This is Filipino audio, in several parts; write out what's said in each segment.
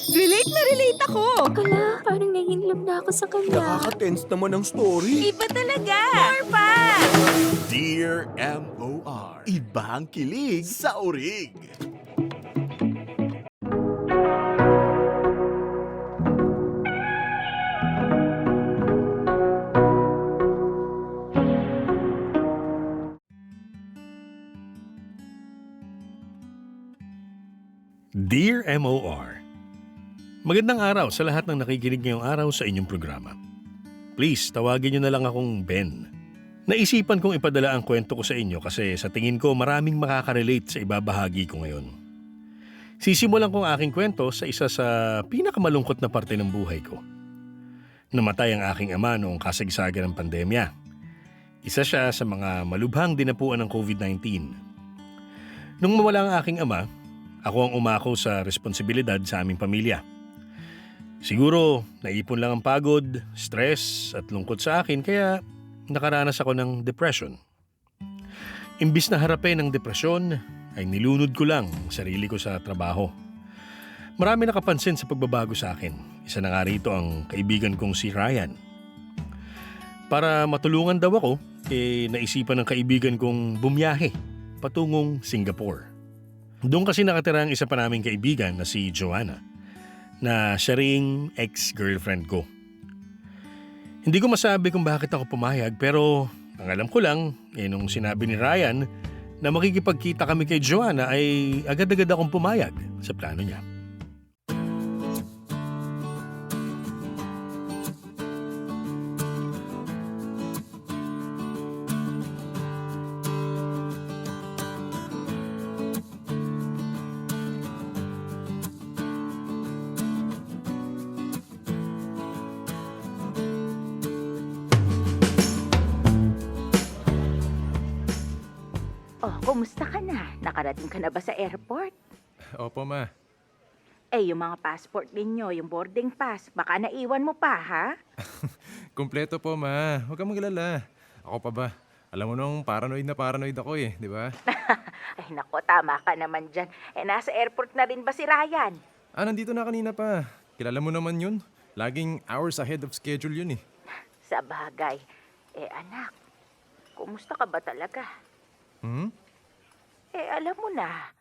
Relate na relate ako! Ala, parang nahihilom na ako sa kanya. Nakaka-tense naman ang story. Iba talaga! More pa! Dear MOR, ibang kilig sa orig. Dear MOR, magandang araw sa lahat ng nakikinig ngayong araw sa inyong programa. Please, tawagin niyo na lang akong Ben. Naisipan kong ipadala ang kwento ko sa inyo kasi sa tingin ko maraming makaka-relate sa ibabahagi ko ngayon. Sisimulan ko ang aking kwento sa isa sa pinakamalungkot na parte ng buhay ko. Namatay ang aking ama noong kasagsagan ng pandemya. Isa siya sa mga malubhang dinapuan ng COVID-19. Nung mawala ang aking ama, ako ang umako sa responsibilidad sa aming pamilya. Siguro, naipon lang ang pagod, stress at lungkot sa akin kaya nakaranas ako ng depression. Imbis na harapin ang depresyon, ay nilunod ko lang ang sarili ko sa trabaho. Marami nakapansin sa pagbabago sa akin. Isa na nga rito ang kaibigan kong si Ryan. Para matulungan daw ako, naisipan ng kaibigan kong bumiyahe patungong Singapore. Doon kasi nakatira ang isa pa naming kaibigan na si Joanna, na siya ring ex-girlfriend ko. Hindi ko masabi kung bakit ako pumayag pero ang alam ko lang, nung sinabi ni Ryan na makikipagkita kami kay Joanna ay agad-agad akong pumayag sa plano niya. Oh, kumusta ka na? Nakarating ka na ba sa airport? Opo, ma. Yung mga passport ninyo, yung boarding pass, baka naiwan mo pa, ha? Kumpleto po, ma. Huwag kang maglala. Ako pa ba? Alam mo nung paranoid ako di ba? Ay, nako, tama ka naman dyan. Nasa airport na rin ba si Ryan? Nandito na kanina pa. Kilala mo naman yun. Laging hours ahead of schedule yun eh. Sa bagay. Anak, kumusta ka ba talaga? Hmm? Alam mo na,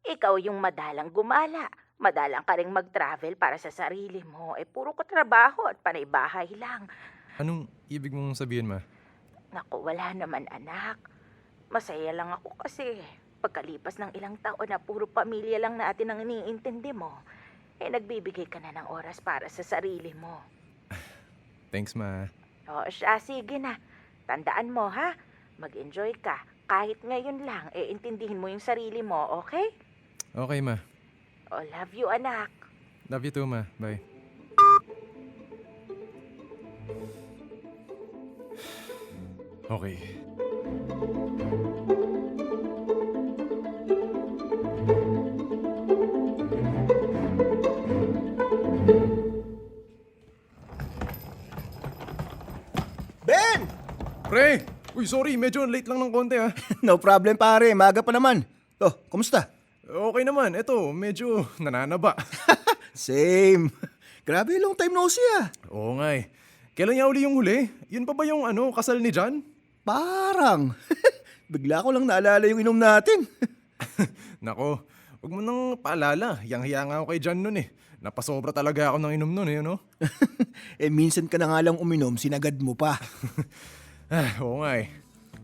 ikaw yung madalang gumala. Madalang ka rin mag-travel para sa sarili mo. Puro ko trabaho at panay bahay lang. Anong ibig mong sabihin, ma? Naku, wala naman, anak. Masaya lang ako kasi pagkalipas ng ilang taon na puro pamilya lang natin ang iniintindi mo, nagbibigay ka na ng oras para sa sarili mo. Thanks, ma. O siya, sige na. Tandaan mo, ha? Mag-enjoy ka. Kahit ngayon lang, intindihin mo yung sarili mo, okay? Okay, ma. Love you, anak. Love you too, ma. Bye. Okay. Ben! Pre! Uy, sorry. Medyo late lang ng konti, ha? No problem pare, maga pa naman. Oh, kumusta? Okay naman. Eto, medyo nananaba. Same. Grabe, long time no see ah. Oo nga eh. Kailan niya uli yung huli? Yun pa ba yung kasal ni John? Parang. Bigla ko lang naalala yung inom natin. Nako, huwag mo nang paalala. Yang-hiya nga ako kay John nun eh. Napasobra talaga ako ng inom nun eh, ano? Minsan ka na nga lang uminom, sinagad mo pa. Oo nga eh.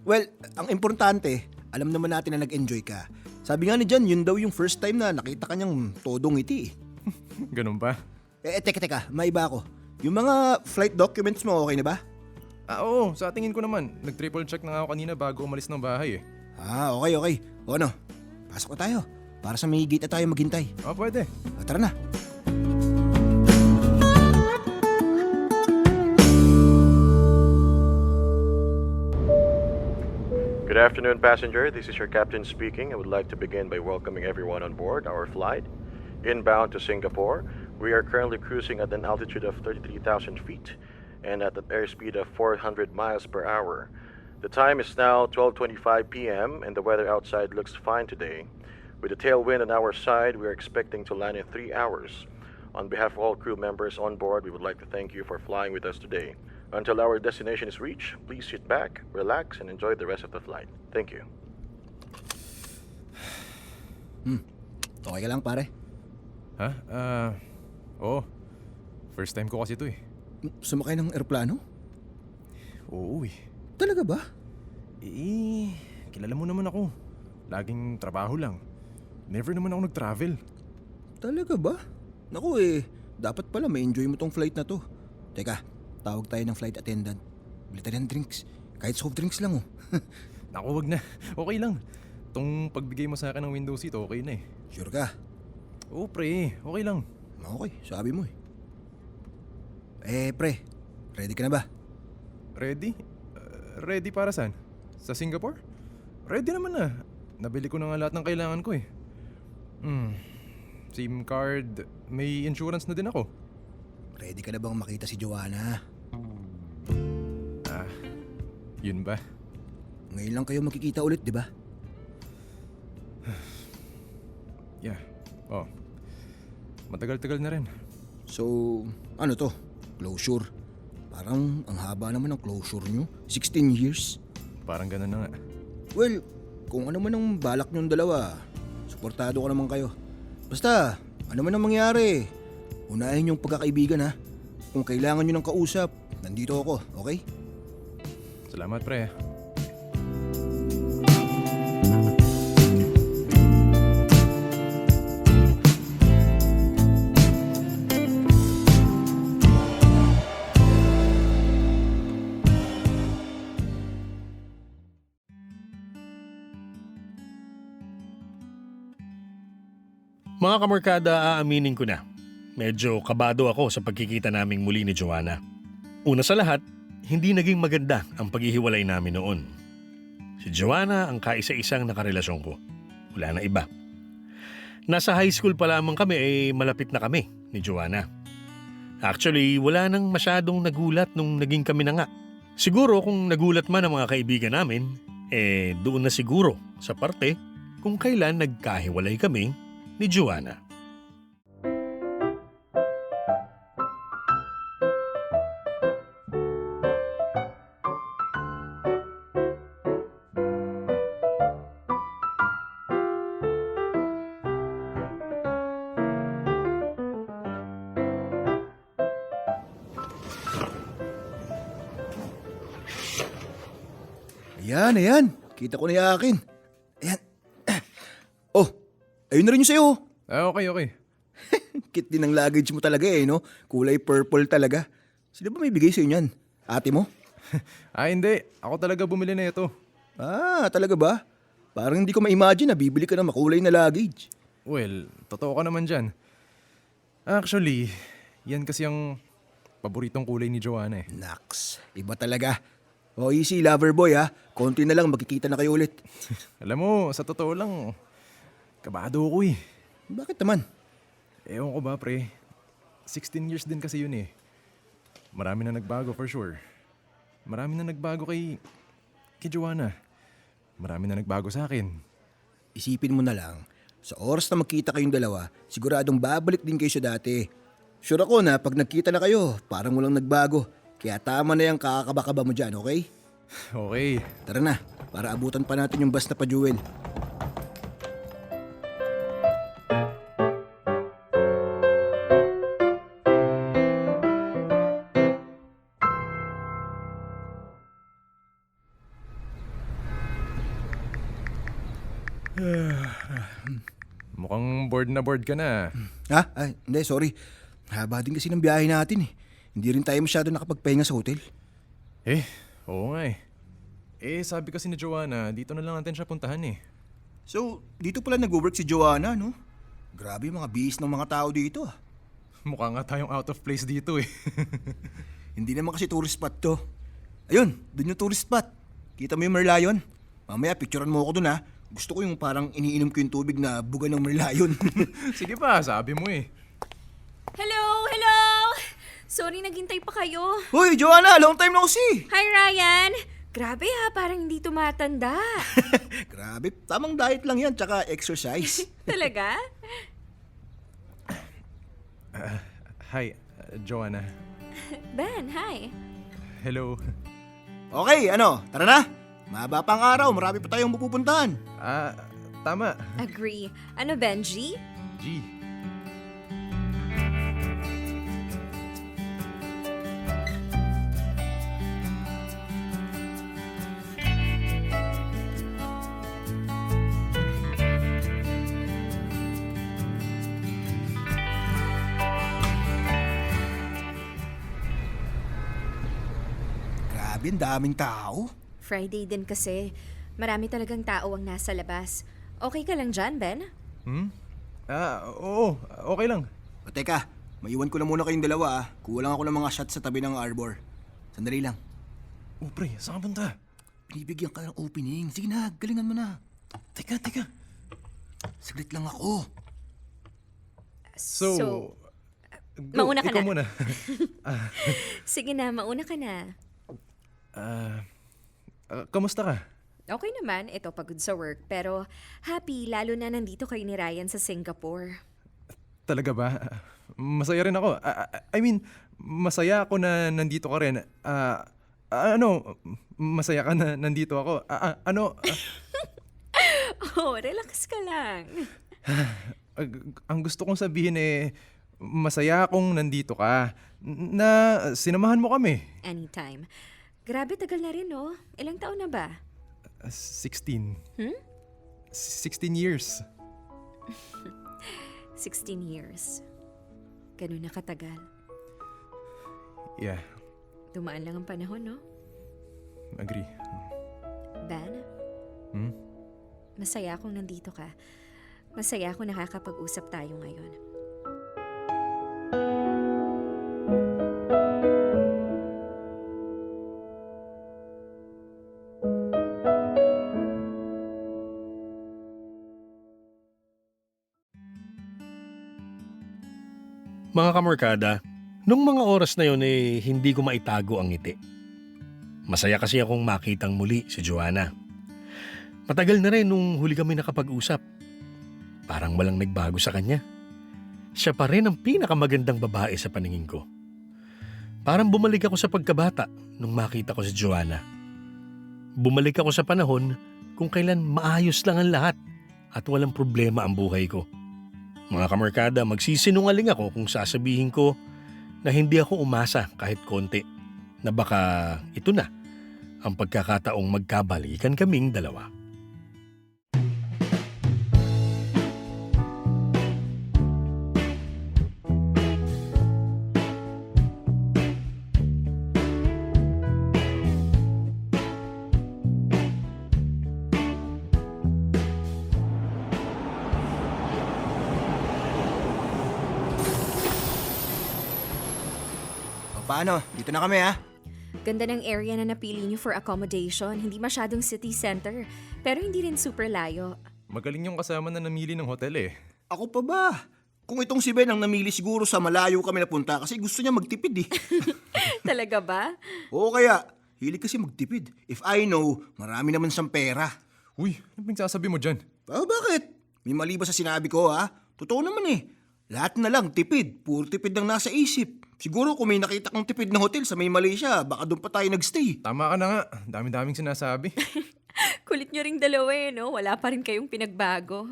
Well, ang importante, alam naman natin na nag-enjoy ka. Sabi nga ni Jan, yun daw yung first time na nakita kanyang todong ngiti. Ganun ba? Teka, may iba ako. Yung mga flight documents mo, okay na ba? Oo, sa tingin ko naman. Nag-triple check na nga ako kanina bago umalis ng bahay eh. Okay. O ano, pasok na tayo. Para sa may gate na tayo maghintay. Pwede. Tara na. Good afternoon, passenger. This is your captain speaking. I would like to begin by welcoming everyone on board our flight inbound to Singapore. We are currently cruising at an altitude of 33,000 feet and at an airspeed of 400 miles per hour. The time is now 12:25 p.m. and the weather outside looks fine today. With the tailwind on our side, we are expecting to land in 3 hours. On behalf of all crew members on board, we would like to thank you for flying with us today. Until our destination is reached, please sit back, relax, and enjoy the rest of the flight. Thank you. Okay ka lang, pare? Ha? Oo. First time ko kasi ito eh. Sumakay ng eroplano? Oo eh. Talaga ba? Eh, kilala mo naman ako. Laging trabaho lang. Never naman ako nag-travel. Talaga ba? Naku dapat pala ma-enjoy mo tong flight na to. Teka, tawag tayo ng flight attendant. Bili tayo ng drinks. Kahit soft drinks lang Naku, wag na. Okay lang. Tong pagbigay mo sa akin ng window seat, okay na eh. Sure ka? Oo pre, okay lang. Okay, sabi mo pre, ready ka na ba? Ready? Ready para saan? Sa Singapore? Ready naman na. Nabili ko na nga lahat ng kailangan ko eh. SIM card, may insurance na din ako. Ready ka na bang makita si Joanna? Yun ba? Ngayon lang kayo makikita ulit, di ba? Yeah. Oh. Matagal-tagal na rin. So, ano to? Closure. Parang ang haba naman ng closure nyo. 16 years. Parang ganun na nga. Well, kung ano man ang balak nyong dalawa, suportado ko naman kayo. Basta, ano man ang mangyari, unahin yung pagkakaibigan ha. Kung kailangan nyo ng kausap, nandito ako, okay? Salamat pre. Mga kamarkada, aaminin ko na. Medyo kabado ako sa pagkikita naming muli ni Joanna. Una sa lahat, hindi naging maganda ang paghihiwalay namin noon. Si Joanna ang kaisa-isang nakarelasyon ko. Wala na iba. Nasa high school pa lamang kami malapit na kami ni Joanna. Actually, wala nang masyadong nagulat nung naging kami na nga. Siguro kung nagulat man ang mga kaibigan namin, doon na siguro sa parte kung kailan nagkahiwalay kami ni Joanna. Ayan. Kita ko na yung akin. Ayan. Oh, ayun na rin yung sa'yo. Okay. Cute din ang luggage mo talaga no? Kulay purple talaga. Sino ba may bigay sa'yo niyan? Ate mo? Hindi. Ako talaga bumili na ito. Talaga ba? Parang hindi ko ma-imagine na bibili ka ng makulay na luggage. Well, totoo ka naman dyan. Actually, yan kasi ang paboritong kulay ni Joanna eh. Naks, iba talaga. Oh, easy, lover boy Konti na lang, magkikita na kayo ulit. Alam mo, sa totoo lang, kabado ko eh. Bakit naman? Ewan ko ba pre, 16 years din kasi yun eh. Marami na nagbago for sure. Marami na nagbago kay Joanna. Marami na nagbago sa akin. Isipin mo na lang, sa oras na magkita kayong dalawa, siguradong babalik din kayo sa dati. Sure ako na pag nagkita na kayo, parang walang nagbago. Kaya tama na yung kakakaba-kaba mo dyan, okay? Okay. Tara na, para abutan pa natin yung bus na pa-Jewel. Mukhang bored ka na. Hindi, sorry. Haba din kasi ng biyahe natin Hindi rin tayo masyado nakapagpahinga sa hotel. Oo nga eh. Sabi kasi ni Joanna, dito na lang natin siya puntahan eh. So, dito pala nag-work si Joanna, no? Grabe yung mga bihis ng mga tao dito Mukha nga tayong out of place dito eh. Hindi naman kasi tourist spot to. Ayun, dun yung tourist spot. Kita mo yung Merlion? Mamaya picturean mo ako dun Gusto ko yung parang iniinom ko yung tubig na buga ng Merlion. Sige pa, sabi mo eh. Hello! Sorry, naghintay pa kayo. Hoy, Joanna! Long time no see! Hi, Ryan! Grabe parang hindi tumatanda. Grabe, tamang diet lang yan, tsaka exercise. Talaga? Hi, Joanna. Ben, hi. Hello. Okay, tara na. Mahaba pa ang araw, marami pa tayong mapupuntahan. Tama. Agree. Ano, Benji? G. Grabe, ang daming tao. Friday din kasi. Marami talagang tao ang nasa labas. Okay ka lang dyan, Ben? Oo. Okay lang. O teka, maiwan ko na muna kayong dalawa. Kuha lang ako ng mga shots sa tabi ng arbor. Sandali lang. Oh, pre, saan ka punta? Binibigyan ka ng opening. Sige na, galingan mo na. Teka. Saglit lang ako. So, mauna ka ikaw na. muna. Sige na, mauna ka na. Kamusta ka? Okay naman, ito pagod sa work. Pero happy, lalo na nandito kayo ni Ryan sa Singapore. Talaga ba? Masaya rin ako. I mean, masaya ako na nandito ka rin. Masaya ka na nandito ako. Oh, relax ka lang. Ang gusto kong sabihin masaya akong nandito ka. Na sinamahan mo kami. Anytime. Grabe, tagal na rin, no? Ilang taon na ba? 16. 16 years. 16 years. Ganun na katagal. Yeah, Dumaan lang ang panahon, no? agree. Ben, Hmm? masaya akong nandito ka. Masaya akong nakakapag-usap tayo ngayon. Mga kamorkada, nung mga oras na yun hindi ko maitago ang ngiti. Masaya kasi akong makitang muli si Joanna. Matagal na rin nung huli kami nakapag-usap. Parang walang nagbago sa kanya. Siya pa rin ang pinakamagandang babae sa paningin ko. Parang bumalik ako sa pagkabata nung makita ko si Joanna. Bumalik ako sa panahon kung kailan maayos lang ang lahat at walang problema ang buhay ko. Mga kamarkada, magsisinungaling ako kung sasabihin ko na hindi ako umasa kahit konti na baka ito na ang pagkakataong magkabalikan kaming dalawa. O paano? Dito na kami ha. Ganda ng area na napili niyo for accommodation. Hindi masyadong city center, pero hindi rin super layo. Magaling yung kasama na namili ng hotel Ako pa ba? Kung itong si Ben ang namili siguro sa malayo kami napunta kasi gusto niya magtipid Talaga ba? Oo kaya, hilig kasi magtipid. If I know, marami naman siyang pera. Uy, ano bang sasabi mo dyan? Bakit? May mali ba sa sinabi ko ha? Totoo naman Lahat na lang tipid. Puro tipid ang nasa isip. Siguro kung may nakita kang tipid na hotel sa may Malaysia, baka doon pa tayo nagstay. Tama ka na nga. Dami-daming sinasabi. Kulit niyo ring dalawa no? Wala pa rin kayong pinagbago.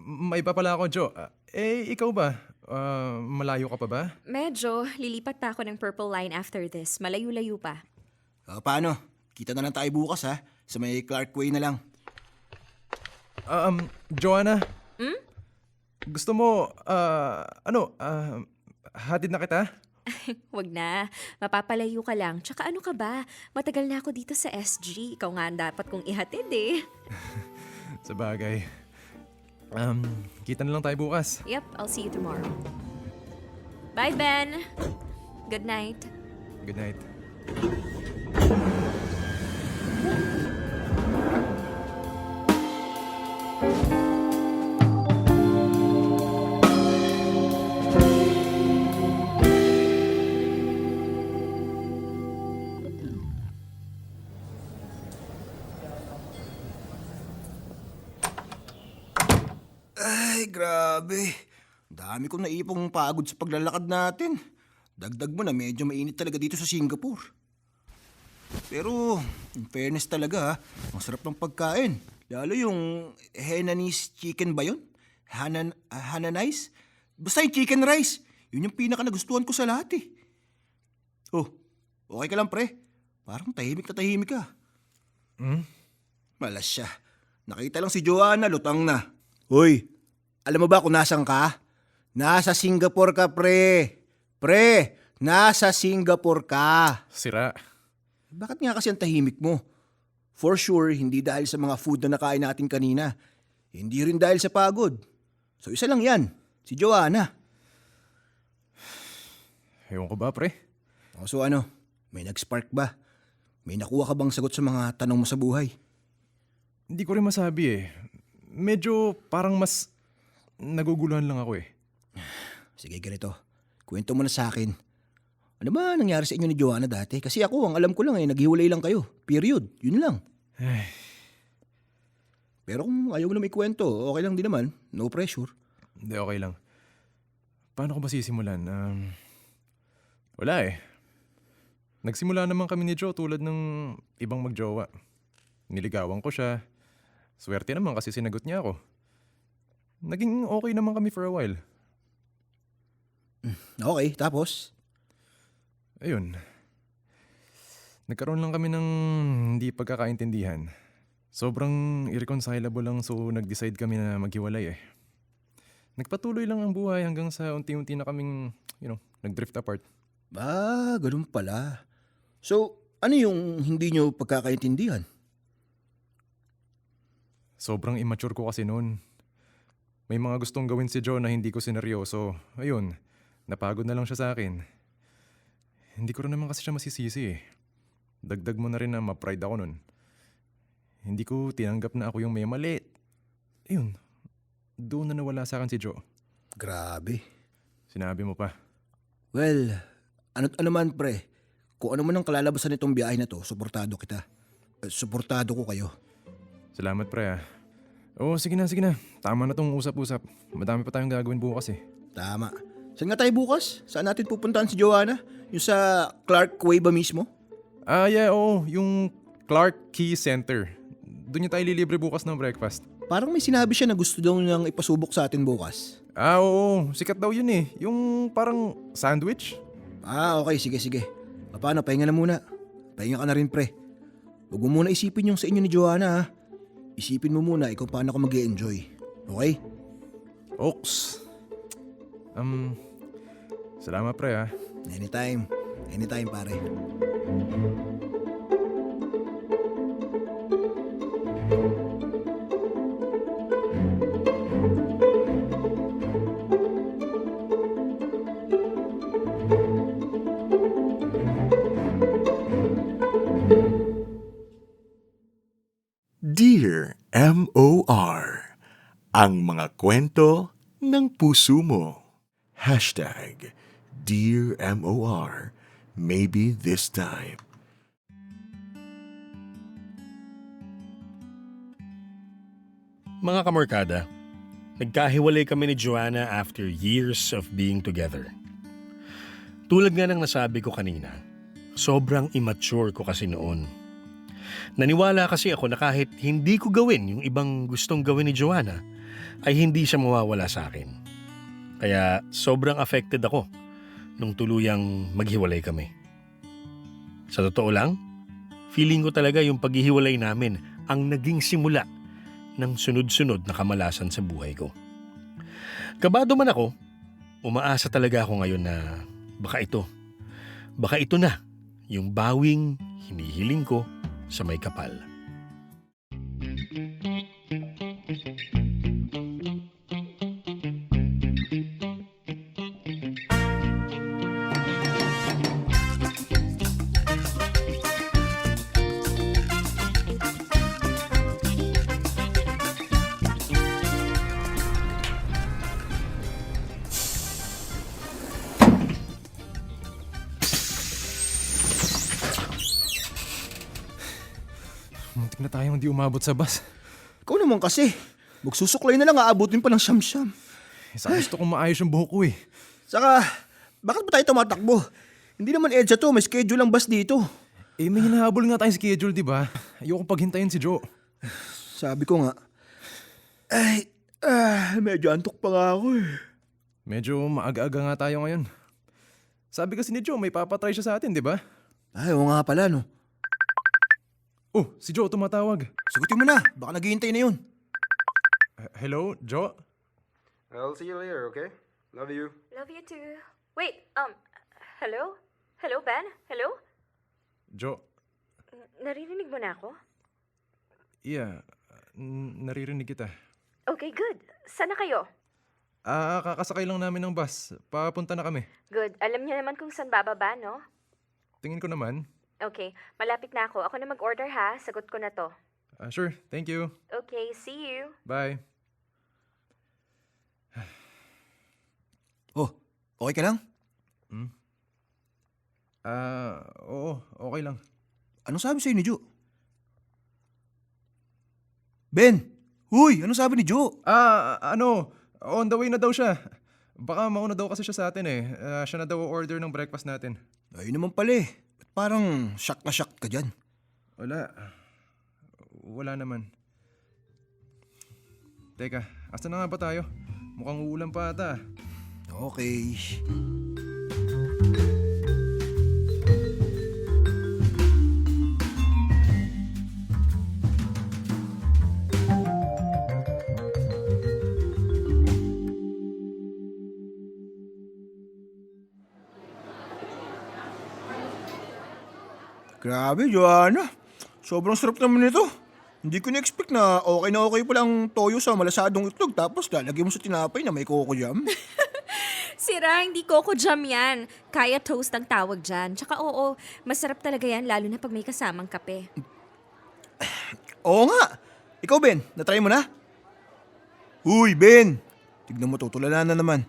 May pa pala ako, Jo. Ikaw ba? Malayo ka pa ba? Medyo, lilipat pa ako ng Purple Line after this. Malayo-layo pa. Paano? Kita na lang tayo bukas ha. Sa may Clark Way na lang. Joanna? Gusto mo, hatid na kita? Wag na. Mapapalayo ka lang. Tsaka ano ka ba? Matagal na ako dito sa SG. Ikaw nga ang dapat kong ihatid Sa bagay. Kita na lang tayo bukas. Yep, I'll see you tomorrow. Bye, Ben. Good night. Good night. Ay, grabe. Dami kong naipong pagod sa paglalakad natin. Dagdag mo na medyo mainit talaga dito sa Singapore. Pero, in fairness talaga, ang sarap ng pagkain. Lalo yung Hainanese chicken ba yun? Hananese? Basta yung chicken rice. Yun yung pinaka nagustuhan ko sa lahat eh. Oh, okay ka lang pre? Parang tahimik ka. Malas siya. Nakita lang si Joanna, lutang na. Hoy, alam mo ba kung nasan ka? Nasa Singapore ka, pre. Pre, nasa Singapore ka. Sira. Bakit nga kasi ang tahimik mo? For sure, hindi dahil sa mga food na nakain natin kanina. Hindi rin dahil sa pagod. So isa lang yan, si Joanna. Ewan ko ba, pre? So ano, may nag-spark ba? May nakuha ka bang sagot sa mga tanong mo sa buhay? Hindi ko rin masabi eh. Medyo parang mas naguguluhan lang ako eh. Sige, ganito. Kwento mo na sa akin. Ano ba nangyari sa inyo ni Joanna dati? Kasi ako, ang alam ko lang naghiwalay lang kayo. Period. Yun lang. Pero kung ayaw mo na may kwento, okay lang din naman. No pressure. Hindi, okay lang. Paano ko ba sisimulan? Wala eh. Nagsimula naman kami ni Joe tulad ng ibang magjowa. Niligawan ko siya. Swerte naman kasi sinagot niya ako. Naging okay naman kami for a while. Okay, tapos? Ayun. Nagkaroon lang kami ng hindi pagkakaintindihan. Sobrang irreconcilable lang so nag-decide kami na maghiwalay eh. Nagpatuloy lang ang buhay hanggang sa unti-unti na kaming, nag-drift apart. Ganun pala. So, ano yung hindi nyo pagkakaintindihan? Sobrang immature ko kasi noon. May mga gustong gawin si Joe na hindi ko sineryoso. Ayun, napagod na lang siya sa akin. Hindi ko rin naman kasi siya masisisi eh. Dagdag mo na rin na ma-pride ako nun. Hindi ko tinanggap na ako yung may mali. Ayun, doon na nawala sa akin si Joe. Grabe. Sinabi mo pa. Well, ano man pre, kung ano man ang kalalabasan nitong biyahe na to, suportado kita. Suportado ko kayo. Salamat pre ah. Oo, sige na. Tama na tong usap-usap. Madami pa tayong gagawin bukas eh. Tama. Saan nga tayo bukas? Saan natin pupuntahan si Joanna? Yung sa Clark Quay ba mismo? Yeah, oo. Yung Clark Key Center. Doon niya tayo lilibre bukas ng breakfast. Parang may sinabi siya na gusto daw niyang ipasubok sa atin bukas. Oo. Sikat daw yun eh. Yung parang sandwich. Okay. Sige. Paano, pahinga na muna. Pahinga ka na rin, pre. Huwag mo muna isipin yung sa inyo ni Joanna, ha? Isipin mo muna ikaw paano ka mag-e-enjoy. Okay? Oaks. Salamat pre ah. Anytime, pare. Dear M.O.R. Ang mga kwento ng puso mo. Hashtag Dear M.O.R. Maybe this time. Mga kamorkada, nagkahiwalay kami ni Joanna after years of being together. Tulad nga ng nasabi ko kanina, sobrang immature ko kasi noon. Naniwala kasi ako na kahit hindi ko gawin yung ibang gustong gawin ni Joanna, ay hindi siya mawawala sa akin. Kaya sobrang affected ako nung tuluyang maghiwalay kami. Sa totoo lang, feeling ko talaga yung paghihiwalay namin ang naging simula ng sunod-sunod na kamalasan sa buhay ko. Kabado man ako, umaasa talaga ako ngayon na baka ito na yung bawing hinihiling ko sa may kapal. Muntik na tayong hindi umabot sa bus. Ikaw naman kasi. Magsusuklay na lang aabutin pa ng siyam-siyam. Isa gusto kong maayos yung buhok ko eh. Saka, bakit ba tayo tumatakbo? Hindi naman EDSA to, may schedule ang bus dito. Eh may hinahabol nga tayong schedule, di ba? Ayoko paghintayin si Joe. Sabi ko nga, medyo antok pa nga ako eh. Medyo maaga-aga nga tayo ngayon. Sabi kasi ni Joe, may papatry siya sa atin, di ba? Ay, oo nga pala no. Oh, si Joe tumatawag. Sagutin mo na, baka naghihintay na yun. Hello, Joe? I'll see you later, okay? Love you. Love you too. Wait, hello? Hello, Ben? Hello? Joe? Naririnig mo na ako? Yeah, naririnig kita. Okay, good. Saan na kayo? Kakasakay lang namin ng bus. Papunta na kami. Good. Alam niyo naman kung saan bababa, no? Tingin ko naman. Okay, malapit na ako. Ako na mag-order ha. Sagot ko na to. Sure, thank you. Okay, see you. Bye. Oh, okay ka lang? Oo, okay lang. Anong sabi sa'yo ni Joe? Ben! Huy! Anong sabi ni Joe? On the way na daw siya. Baka mauna daw kasi siya sa atin eh. Siya na daw order ng breakfast natin. Ayun naman pala eh. Ba't parang shock na shock ka dyan? Wala naman. Teka, asa na nga ba tayo? Mukhang uulan pa ata. Okay. Grabe, Joanna. Sobrang sarap naman ito. Hindi ko na-expect na okay palang toyo sa malasadong itlog tapos lalagyan mo sa tinapay na may coco jam. Sira, hindi coco jam yan. Kaya toast ang tawag dyan. Tsaka oo, masarap talaga yan lalo na pag may kasamang kape. Oo nga. Ikaw, Ben, natry mo na? Uy, Ben. Tignan mo, tutulanan na naman.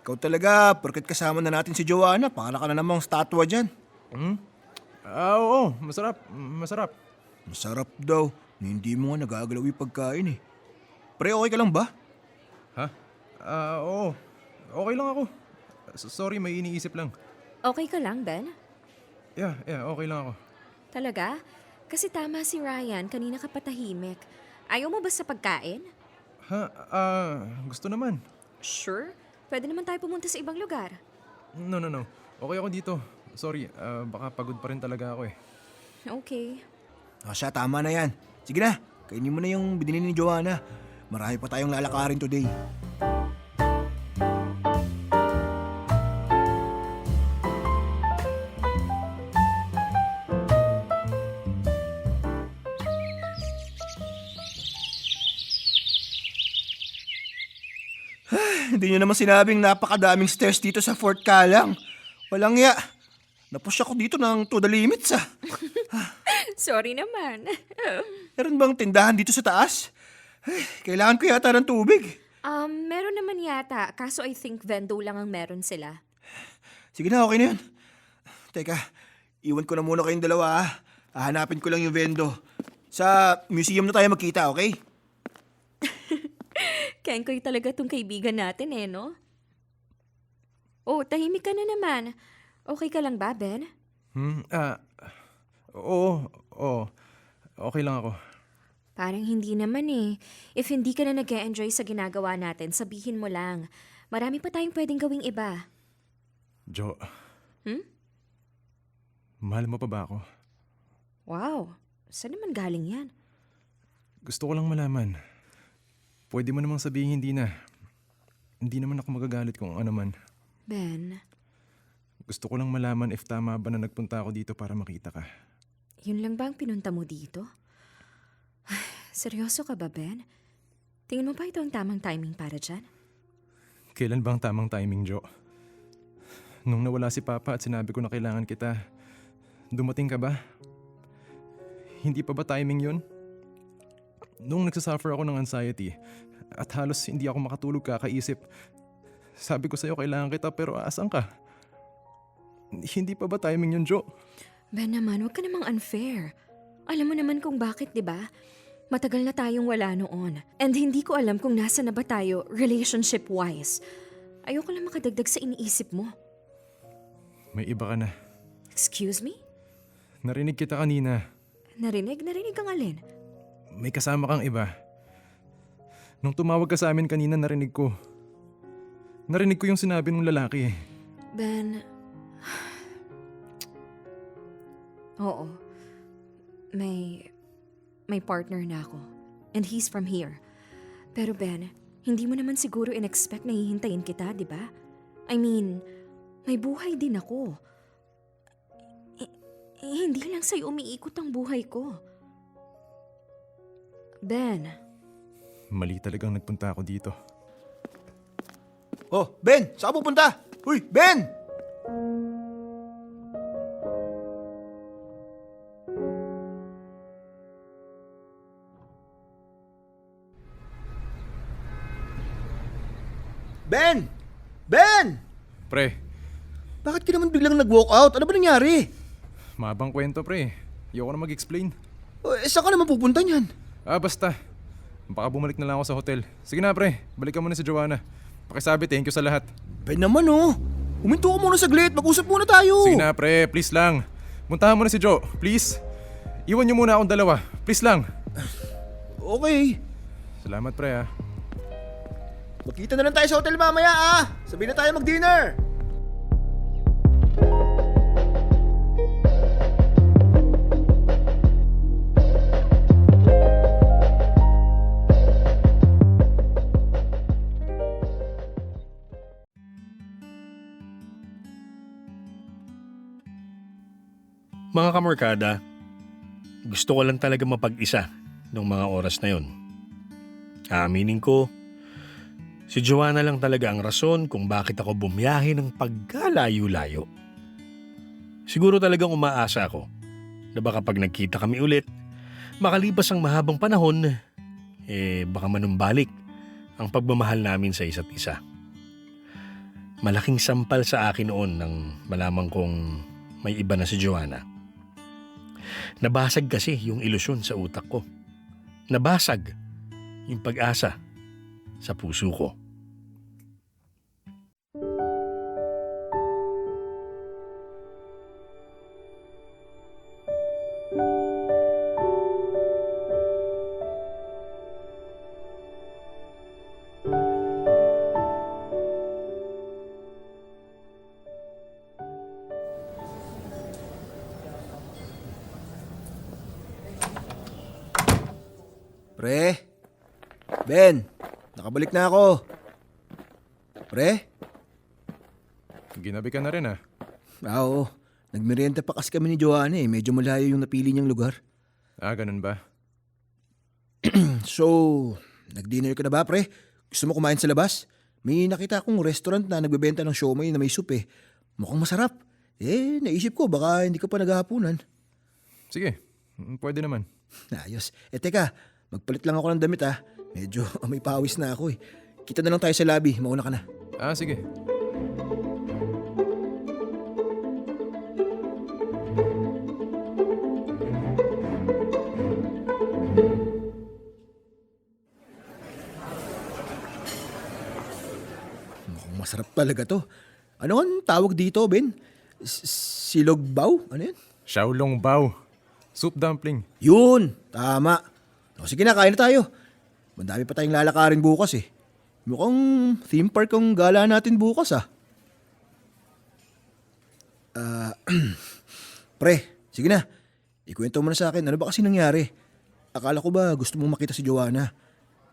Ikaw talaga, porket kasama na natin si Joanna, para ka na namang statwa dyan. Oo, masarap. Masarap. Masarap daw. Hindi mo nga nagagalaw yung pagkain eh. Pre, okay ka lang ba? Ha? Oo. Okay lang ako. Sorry, may iniisip lang. Okay ka lang, Ben? Yeah, okay lang ako. Talaga? Kasi tama si Ryan, kanina ka patahimik. Ayaw mo ba sa pagkain? Ha? Gusto naman. Sure. Pwede naman tayo pumunta sa ibang lugar. No. Okay ako dito. Sorry, baka pagod pa rin talaga ako eh. Okay. Siya, tama na yan. Sige na, kainin mo na yung binili ni Joanna. Marami pa tayong lalakarin today. Hindi nyo naman sinabing napakadaming stairs dito sa Fort Calang. Walang ya. Napush ako dito ng to the limits ah. Sorry naman. Meron bang tindahan dito sa taas? Ay, kailangan ko yata ng tubig. Meron naman yata. Kaso I think vendo lang ang meron sila. Sige na, okay na yun. Teka, iwan ko na muna kayong dalawa ah. Hahanapin ko lang yung vendo. Sa museum na tayo magkita, okay? Kenkoy talaga tong kaibigan natin eh, no? Oh, tahimik ka na naman. Okay ka lang ba, Ben? Oo. Okay lang ako. Parang hindi naman eh. If hindi ka na nag-e-enjoy sa ginagawa natin, sabihin mo lang. Marami pa tayong pwedeng gawing iba. Jo. Mahal mo pa ba ako? Wow, saan naman galing yan? Gusto ko lang malaman. Pwede mo namang sabihin hindi na. Hindi naman ako magagalit kung ano man. Ben, Gusto ko lang malaman if tama ba na nagpunta ako dito para makita ka. yun lang ba ang pinunta mo dito? Seryoso ka ba, Ben? Tingin mo ba ito ang tamang timing para dyan? Kailan ba ang tamang timing, Jo? Nung nawala si Papa at sinabi ko na kailangan kita, dumating ka ba? Hindi pa ba timing yun? Nung nagsasuffer ako ng anxiety at halos hindi ako makatulog kakaisip, sabi ko sa'yo kailangan kita pero asan ka? Hindi pa ba timing yun, Jo? Ben naman, huwag ka namang unfair. Alam mo naman kung bakit, di ba? Matagal na tayong wala noon. And hindi ko alam kung nasa na ba tayo relationship-wise. Ayoko lang makadagdag sa iniisip mo. May iba ka na. Excuse me? Narinig kita kanina. Narinig kang alin? May kasama kang iba. Nung tumawag ka sa amin kanina, narinig ko. Narinig ko yung sinabi ng lalaki. Ben... Oo. May partner na ako. And he's from here. Pero Ben, hindi mo naman siguro in-expect na hihintayin kita, di ba? I mean, may buhay din ako. Hindi lang sa'yo umiikot ang buhay ko. Ben. Mali talagang nagpunta ako dito. Oh, Ben! Saan ka pupunta? Uy, Ben! Ben! Ben! Pre, Bakit ka naman biglang nag-walk out? Ano ba nangyari? mabang kwento pre. Ayoko na mag-explain. Saan ka naman pupunta niyan? Basta. Baka bumalik na lang ako sa hotel. Sige na pre, balikan mo na si Joanna. Pakisabi thank you sa lahat. Ben naman oh. Huminto ka muna saglit. Mag-usap muna tayo. Sige na pre, please lang. Puntahan mo na si Jo, please. Iwan niyo muna akong dalawa. Please lang. Okay. Salamat pre. Magkita na lang tayo sa hotel mamaya Sabihin na tayo mag-dinner. Mga kamorkada, gusto ko lang talaga mapag-isa nung mga oras na yon. Aaminin ko, si Joanna lang talaga ang rason kung bakit ako bumiyahe ng pagkalayo-layo. Siguro talagang umaasa ako na baka pag nagkita kami ulit, makalipas ang mahabang panahon, baka manumbalik ang pagmamahal namin sa isa't isa. Malaking sampal sa akin noon nang malaman kong may iba na si Joanna. Nabasag kasi yung ilusyon sa utak ko. Nabasag yung pag-asa sa puso ko. Pre? Ben, nakabalik na ako. Pre? Ginabi ka na rin Oo. Nagmerienda pa kasi kami ni Joanna Medyo malayo yung napili niyang lugar. Ganun ba? So, nag-dinner ka na ba, pre? Gusto mo kumain sa labas? May nakita akong restaurant na nagbebenta ng siomai na may soup Mukhang masarap. Naisip ko baka hindi ka pa naghahapunan. Sige, pwede naman. Ayos. Teka, magpalit lang ako ng damit Medyo may pawis na ako Kita na lang tayo sa lobby. Mauna ka na. Sige. Mukhang masarap talaga to. Ano ang tawag dito, Ben? Silogbaw? Ano yan? Xiaolong bao. Soup dumpling. Yun! Tama. Sige na, kain na tayo. Madami pa tayong lalakarin bukas Mukhang theme park ang gala natin bukas Pre, sige na. Ikwento mo na sa akin, ano ba kasi nangyari? Akala ko ba gusto mong makita si Joanna?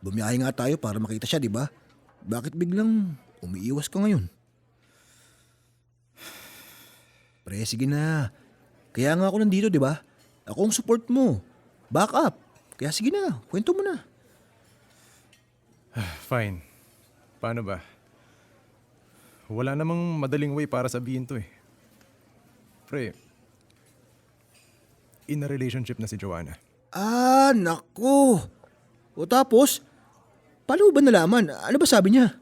Bumiyahe nga tayo para makita siya, di ba? Bakit biglang umiiwas ka ngayon? Pre, sige na. Kaya nga ako nandito, di ba? Ako ang support mo. Back up. Kaya sige na, kwento mo na. Fine. Paano ba? Wala namang madaling way para sabihin to Pre, in a relationship na si Joanna. Naku. O tapos, paano ba nalaman? Ano ba sabi niya?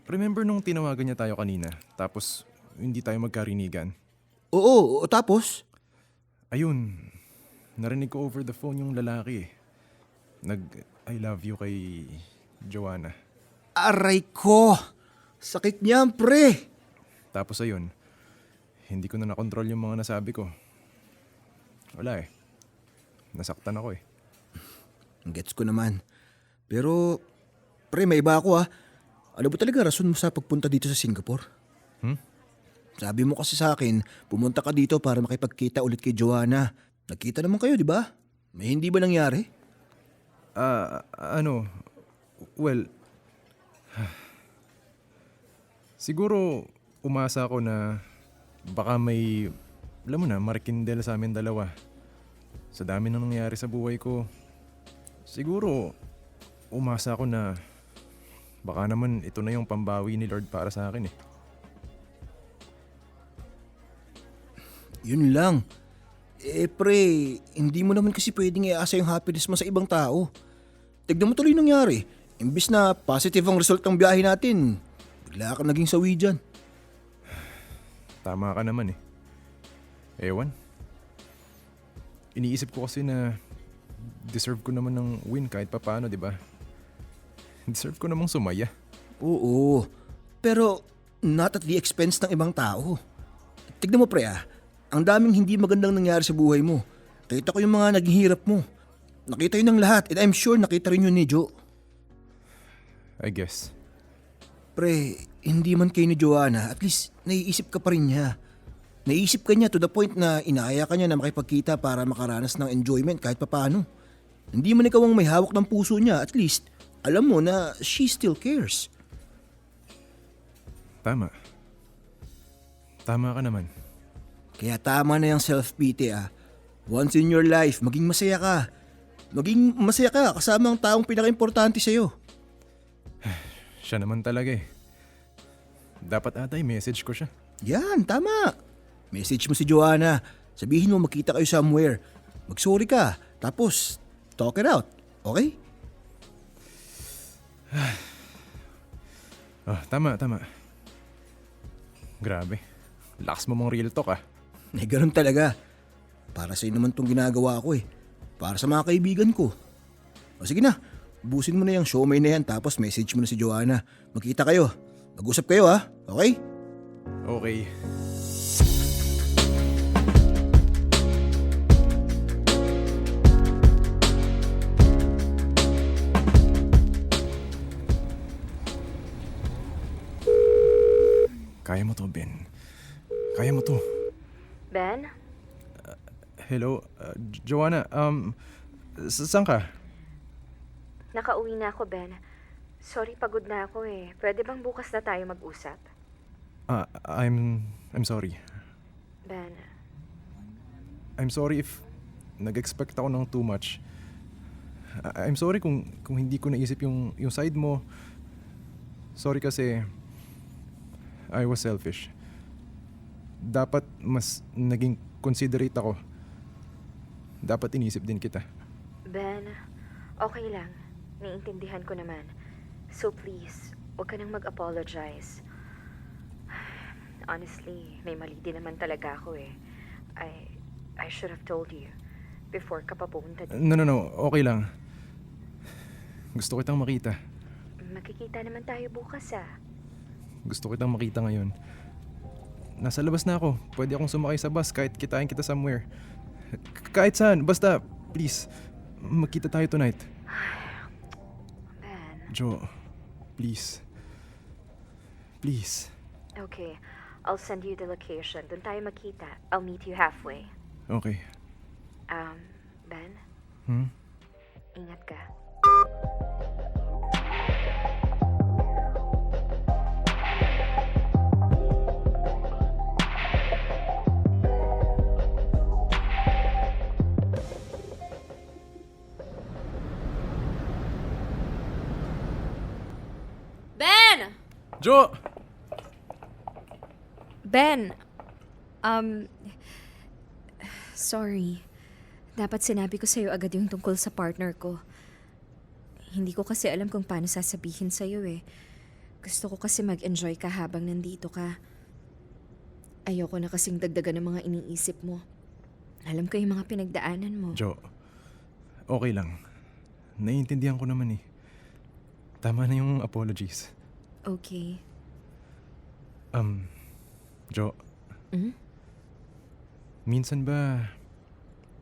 Remember nung tinawagan niya tayo kanina, tapos hindi tayo magkarinigan? Oo, tapos? Ayun, narinig ko over the phone yung lalaki I love you kay Joanna. Aray ko! Sakit niyan, pre! Tapos ayun, hindi ko na nakontrol yung mga nasabi ko. Wala eh. Nasaktan ako eh. Gets ko naman. Pero, pre, may iba ako Ano ba talaga rason mo sa pagpunta dito sa Singapore? Sabi mo kasi sa akin, pumunta ka dito para makipagkita ulit kay Joanna. Nagkita naman kayo, di ba? May hindi ba nangyari? Well, siguro umasa ako na baka may, alam mo na, marikindel sa amin dalawa. Sa dami nang nangyari sa buhay ko, siguro umasa ako na baka naman ito na yung pambawi ni Lord para sa akin eh. Yun lang. Pre, hindi mo naman kasi pwedeng iasa yung happiness mo sa ibang tao. Tignan mo tuloy nangyari. Imbis na positive ang result ng biyahe natin, bigla ka naging sawi dyan. Tama ka naman eh. Ewan. Iniisip ko kasi na deserve ko naman ng win kahit papaano, di ba? Deserve ko namang sumaya. Oo, pero not at the expense ng ibang tao. Tignan mo pre ang daming hindi magandang nangyari sa buhay mo. Nakita ko yung mga naging hirap mo. Nakita yun ng lahat and I'm sure nakita rin yun ni Joe. I guess. Pre, hindi man kayo ni Joanna, at least naiisip ka pa rin niya. Naiisip ka niya to the point na inaaya ka niya na makipagkita para makaranas ng enjoyment kahit papaano. Hindi man ikaw ang may hawak ng puso niya, at least alam mo na she still cares. Tama. Tama ka naman. Kaya tama na yung self-pity Once in your life, maging masaya ka. Maging masaya ka kasama ang taong pinaka-importante sa'yo. Siya naman talaga eh. Dapat ata i-message ko siya. Yan, tama. Message mo si Joanna. Sabihin mo magkita kayo somewhere. Mag-sorry ka. Tapos, talk it out. Okay? Tama. Grabe. Lakas mo mong real talk Ganun talaga. Para sa'yo naman tong ginagawa ko Para sa mga kaibigan ko. O sige na, busin mo na yung showmay na yan tapos message mo na si Joanna. Magkita kayo. Mag-usap kayo Okay? Okay. Kaya mo to, Ben. Kaya mo to. Ben? Hello, Joanna, saan ka? Nakauwi na ako, Ben. Sorry, pagod na ako Pwede bang bukas na tayo mag-usap? I'm sorry. Ben, I'm sorry if nag-expect ako ng too much. I'm sorry kung hindi ko naisip yung side mo. Sorry kasi I was selfish. Dapat mas naging considerate ako. Dapat inisip din kita. Ben, okay lang. Naiintindihan ko naman. So please, huwag ka nang mag-apologize. Honestly, may mali din naman talaga ako I should have told you before ka pa pumunta dito. No. Okay lang. Gusto kitang makita. Makikita naman tayo bukas Gusto kitang makita ngayon. Nasa labas na ako. Pwede akong sumakay sa bus kahit kitain kita somewhere. Kahit saan. Basta, please, magkita tayo tonight. Ben. Jo, please. Please. Okay, I'll send you the location. Doon tayo magkita. I'll meet you halfway. Okay. Ben, ingat ka. Ben! Jo! Ben, sorry. Dapat sinabi ko sa'yo agad yung tungkol sa partner ko. Hindi ko kasi alam kung paano sasabihin sa'yo Gusto ko kasi mag-enjoy ka habang nandito ka. Ayoko na kasing dagdagan ng mga iniisip mo. Alam ko yung mga pinagdaanan mo. Jo, okay lang. naiintindihan ko naman eh. Tama na yung apologies. Okay. Jo, Mhm. minsan ba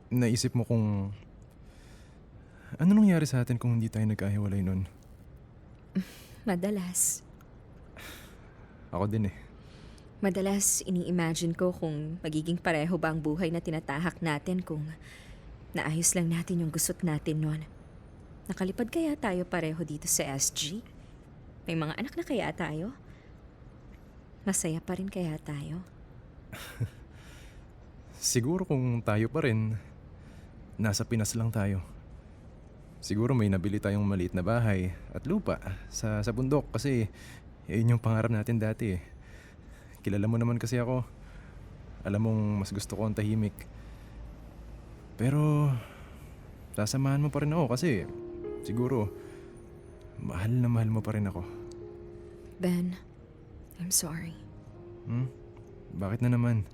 naisip mo kung ano nangyari sa atin kung hindi tayo nagkahiwalay nun? Madalas. Ako din eh. Madalas ini-imagine ko kung magiging pareho ba ang buhay na tinatahak natin kung naayos lang natin yung gusot natin noon. Nakalipad kaya tayo pareho dito sa SG? May mga anak na kaya tayo? Masaya pa rin kaya tayo? Siguro kung tayo pa rin, nasa Pinas lang tayo. Siguro may nabili tayong maliit na bahay at lupa sa bundok kasi yun yung pangarap natin dati eh. Kilala mo naman kasi ako. Alam mong mas gusto ko ang tahimik. Pero sasamahan mo pa rin ako kasi siguro mahal na mahal mo pa rin ako. Ben, I'm sorry. Bakit na naman?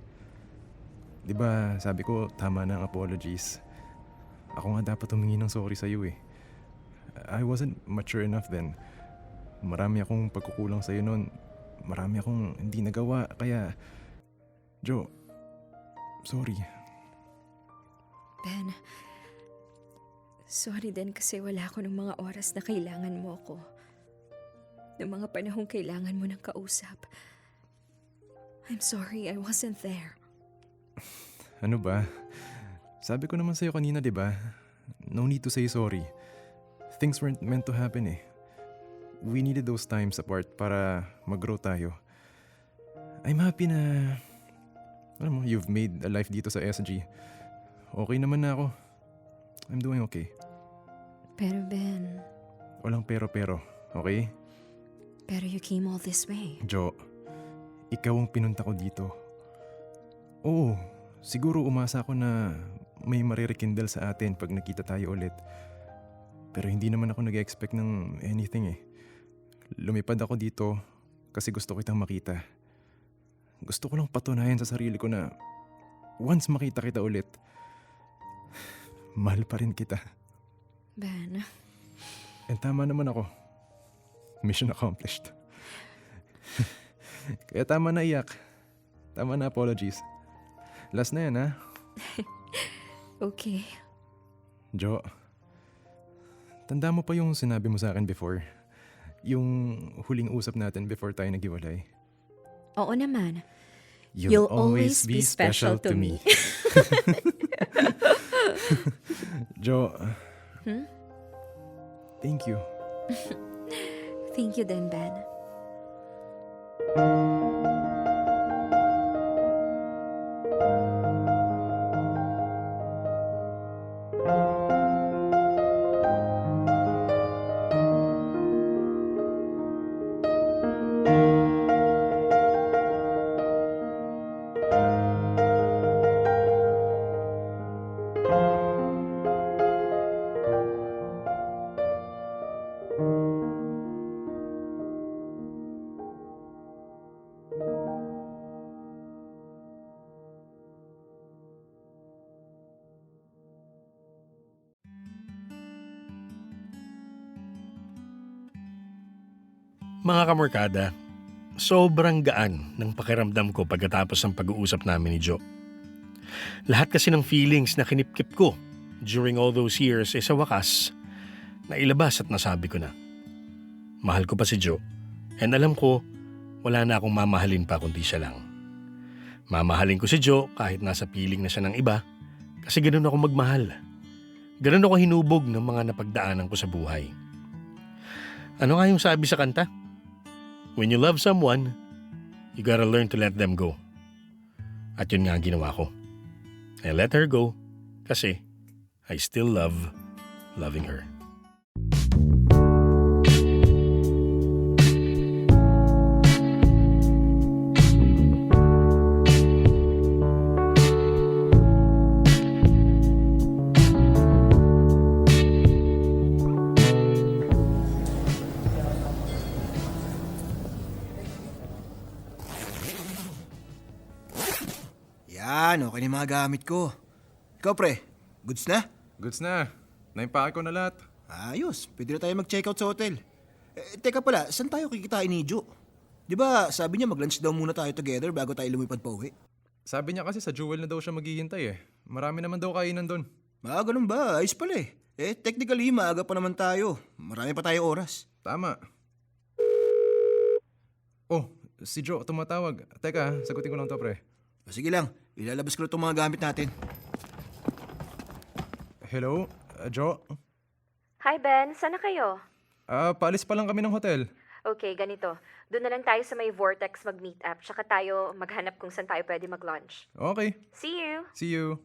'Di ba sabi ko tama na ang apologies. Ako nga dapat humingi ng sorry sa'yo eh. I wasn't mature enough then. Marami akong pagkukulang sa'yo noon. Marami akong hindi nagawa. Kaya, Jo, sorry. Ben, sorry din kasi wala ako ng mga oras na kailangan mo ko. Ng mga panahong kailangan mo ng kausap. I'm sorry I wasn't there. Ano ba? Sabi ko naman sa'yo kanina, di ba? No need to say sorry. Things weren't meant to happen eh. We needed those times apart para mag-grow tayo. I'm happy na, alam mo, you've made a life dito sa SG. Okay naman na ako. I'm doing okay. Pero Ben, Walang pero-pero, okay? pero you came all this way. Jo, ikaw ang pinunta ko dito. Oo, siguro umasa ako na may marirekindle sa atin pag nakita tayo ulit. Pero hindi naman ako nag-expect ng anything eh. Lumipad ako dito kasi gusto kitang makita. Gusto ko lang patunayan sa sarili ko na once makita kita ulit, mahal pa rin kita. Ben, And tama naman ako. Mission accomplished. Kaya tama na iyak. Tama na apologies. Last na yan ha. okay. Jo, tanda mo pa yung sinabi mo sa akin before? Yung huling usap natin before tayo naghiwalay? Oo naman. You'll always be special to me. Jo, thank you. Thank you din, Ben. Mga kamorkada, sobrang gaan ng pakiramdam ko pagkatapos ng pag-uusap namin ni Jo. Lahat kasi ng feelings na kinipkip ko during all those years ay sa wakas, nailabas at nasabi ko na. Mahal ko pa si Jo, and alam ko wala na akong mamahalin pa kundi siya lang. Mamahalin ko si Jo kahit nasa piling na siya ng iba kasi ganun ako magmahal. Ganun ako hinubog ng mga napagdaanan ko sa buhay. Ano nga yung sabi sa kanta? When you love someone, you gotta learn to let them go. At yun nga ang ginawa ko. I let her go kasi I still love loving her. Yan, okay na yung mga gamit ko. Ikaw pre, goods na? Goods na. Naimpake ko na lahat. Ayos, pwede na tayo mag-check out sa hotel. Teka pala, saan tayo kikitain ni Jo? Di ba sabi niya mag-lunch daw muna tayo together bago tayo lumipad pa uwi? Sabi niya kasi sa Jewel na daw siya maghihintay eh. Marami naman daw kainan doon. Ganun ba? Ayos pala eh. Technically, maaga pa naman tayo. Marami pa tayo oras. Tama. Oh, si Joe tumatawag. Teka, sagutin ko lang to, pre. Sige lang, ilalabas ko na itong mga gamit natin. Hello, Joe? Hi Ben, sana kayo? Paalis pa lang kami ng hotel. Okay, ganito. Doon na lang tayo sa may Vortex mag-meet up, tsaka tayo maghanap kung saan tayo pwede mag-lunch. Okay, See you! see you.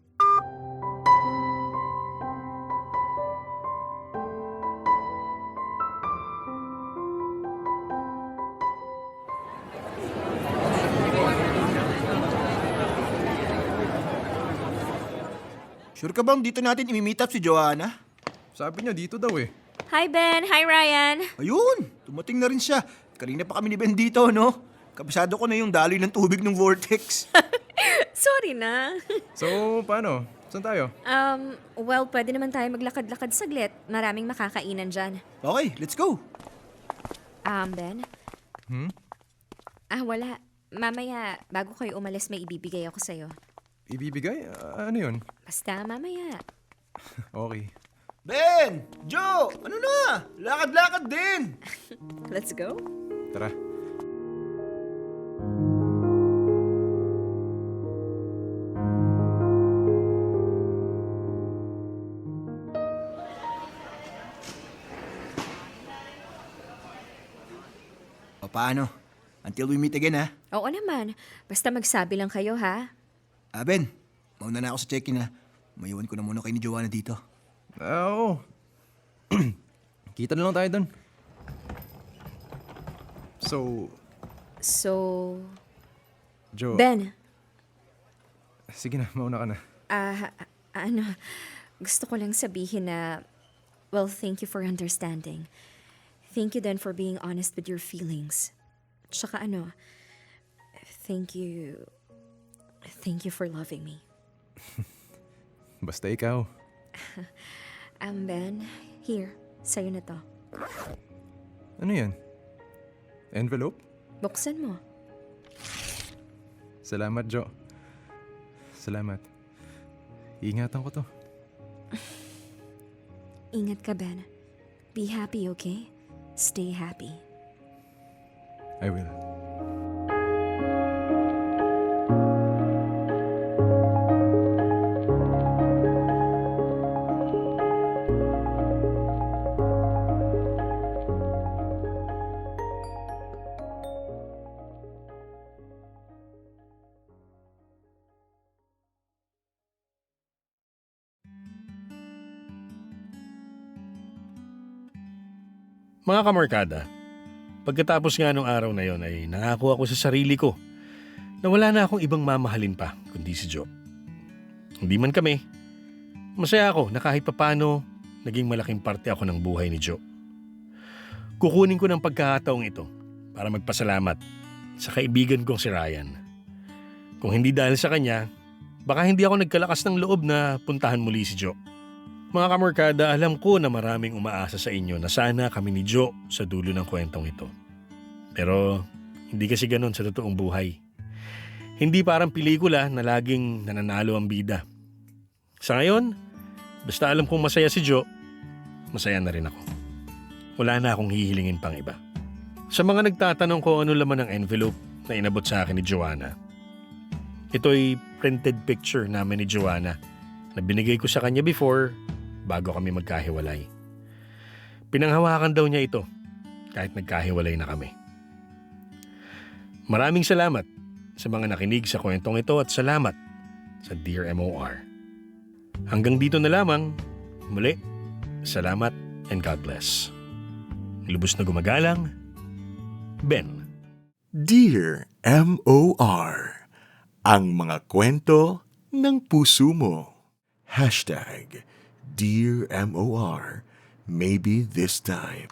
Sure ka bang dito natin imi-meet up si Joanna? Sabi niya dito daw eh. Hi Ben! Hi Ryan! Ayun, tumating na rin siya. Kanina pa kami ni Ben dito, no? Kabisado ko na yung daloy ng tubig ng Vortex. Sorry na. So, paano? Saan tayo? Well, pwede naman tayo maglakad-lakad saglit. Maraming makakainan dyan. Okay, let's go. Ben? Hmm? Wala. Mamaya, bago kayo umalis, may ibibigay ako sa'yo. Ibibigay? Ano yun? Basta, mamaya. Okay. Ben! Joe! Ano na? Lakad-lakad din! Let's go. Tara. O paano? Until we meet again, ha? Oo naman. Basta magsabi lang kayo, ha? Ben, mauna na ako sa check-in, ha? Maiwan ko na muna kay ni Joanna dito. Oo. Kita na lang tayo doon. So, Joe. Ben, Sige na, mauna ka na. gusto ko lang sabihin na, well, thank you for understanding. Thank you then for being honest with your feelings. Tsaka thank you for loving me. Basta ikaw. Ben, here, sa'yo na to. Ano yan? Envelope? Buksan mo. Salamat, Joe. Salamat. Iingatan ko to. Ingat ka, Ben. Be happy, okay? Stay happy. I will. Mga kamarkada, pagkatapos nga nung araw na yon ay nangako ako sa sarili ko na wala na akong ibang mamahalin pa kundi si Joe. Hindi man kami, masaya ako na kahit papano naging malaking parte ako ng buhay ni Joe. Kukunin ko ng pagkakataong ito para magpasalamat sa kaibigan kong si Ryan. Kung hindi dahil sa kanya, baka hindi ako nagkalakas ng loob na puntahan muli si Joe. Mga kamorkada, alam ko na maraming umaasa sa inyo na sana kami ni Joe sa dulo ng kwentong ito. Pero hindi kasi ganun sa totoong buhay. Hindi parang pelikula na laging nananalo ang bida. Sa ngayon, basta alam kong masaya si Joe, masaya na rin ako. Wala na akong hihilingin pang iba. Sa mga nagtatanong kung ano laman ng envelope na inabot sa akin ni Joanna, ito'y printed picture namin ni Joanna na binigay ko sa kanya before bago kami magkahiwalay. Pinanghawakan daw niya ito kahit nagkahiwalay na kami. Maraming salamat sa mga nakinig sa kwentong ito at salamat sa Dear MOR. Hanggang dito na lamang. Muli, salamat and God bless. Lubos na gumagalang, Ben. Dear MOR, ang mga kwento ng puso mo. #DearMOR, maybe this time.